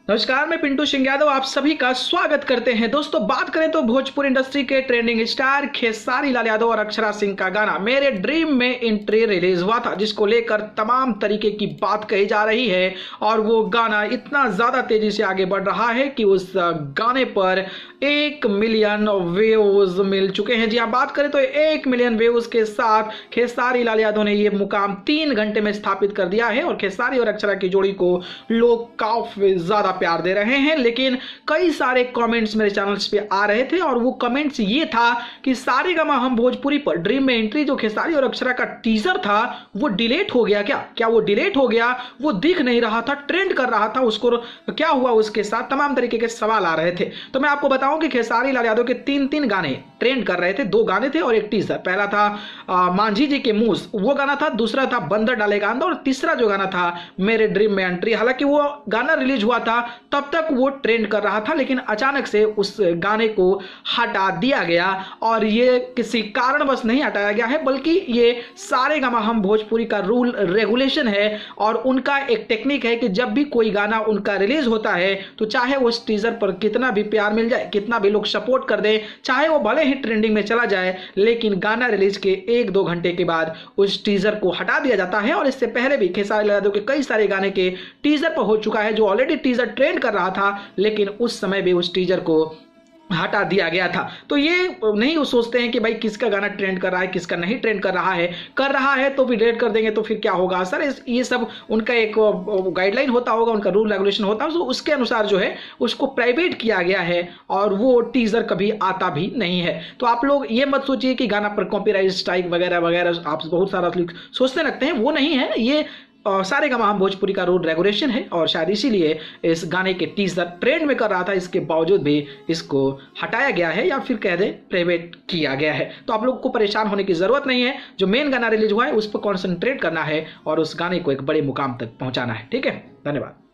नमस्कार, मैं पिंटू सिंह यादव आप सभी का स्वागत करते हैं। दोस्तों, बात करें तो भोजपुरी इंडस्ट्री के ट्रेंडिंग स्टार खेसारी लाल यादव और अक्षरा सिंह का गाना मेरे ड्रीम में एंट्री रिलीज हुआ था, जिसको लेकर तमाम तरीके की बात कही जा रही है। और वो गाना इतना ज्यादा तेजी से आगे बढ़ रहा है कि उस गाने पर 1 मिलियन व्यूज मिल चुके हैं। जी हाँ, बात करें तो 1 मिलियन व्यूज के साथ खेसारी लाल यादव ने ये मुकाम 3 घंटे में स्थापित कर दिया है। और खेसारी और अक्षरा की जोड़ी को लोग काफी ज्यादा प्यार दे रहे हैं। लेकिन कई सारे कमेंट्स मेरे चैनल्स पे आ रहे थे और वो कमेंट्स ये था कि सारेगामा हम भोजपुरी पर ड्रीम में एंट्री जो खेसारी और अक्षरा का टीजर था वो डिलीट हो गया क्या वो डिलीट हो गया? वो दिख नहीं रहा था, ट्रेंड कर रहा था, उसको क्या हुआ उसके साथ? तमाम तरीके के सवाल आ रहे थे। तो मैं आपको बताऊं कि खेसारी लाल यादव के 3 गाने ट्रेंड कर रहे थे। 2 गाने थे और एक टीजर। पहला था मांझी जी के मूस, वो गाना था। दूसरा था बंदर डालेगा अंदर। और तीसरा जो गाना था मेरे ड्रीम में एंट्री। हालांकि वो गाना रिलीज हुआ था तब तक वो ट्रेंड कर रहा था, लेकिन अचानक से उस गाने को हटा दिया गया। और ये किसी कारणवश नहीं हटाया गया है, बल्कि ये सारेगामा हम भोजपुरी का रूल रेगुलेशन है। और उनका एक टेक्निक है कि जब भी कोई गाना उनका रिलीज होता है तो चाहे उस टीजर पर कितना भी प्यार मिल जाए, कितना भी लोग सपोर्ट कर दें, चाहे वो भले ही ट्रेंडिंग में चला जाए, लेकिन गाना रिलीज के 1-2 घंटे के बाद उस टीजर को हटा दिया जाता है। और इससे पहले भी खेसारी लाल यादव के कई सारे गाने के टीजर पर हो चुका है, जो ऑलरेडी टीजर ट्रेंड कर रहा था, लेकिन उस समय भी उस टीजर को हटा दिया गया था। तो ये नहीं सोचते हैं कि भाई किसका गाना ट्रेंड कर रहा है, किसका नहीं ट्रेंड कर रहा है तो फिर डिलीट कर देंगे तो फिर क्या होगा सर? ये सब उनका एक गाइडलाइन होता होगा, उनका रूल रेगुलेशन होता है, तो उसके अनुसार जो है उसको प्राइवेट किया गया है और वो टीजर कभी आता भी नहीं है। तो आप लोग ये मत सोचिए कि गाना पर कॉपीराइट स्ट्राइक वगैरह वगैरह आप बहुत सारा सोचते लगते हैं, वो नहीं है। ये सारेगामा हम भोजपुरी का रूल रेगुलेशन है और शायद इसीलिए इस गाने के टीजर ट्रेंड में कर रहा था, इसके बावजूद भी इसको हटाया गया है या फिर कह दे प्राइवेट किया गया है। तो आप लोग को परेशान होने की जरूरत नहीं है। जो मेन गाना रिलीज हुआ है उस पर कॉन्सेंट्रेट करना है और उस गाने को एक बड़े मुकाम तक पहुंचाना है। ठीक है, धन्यवाद।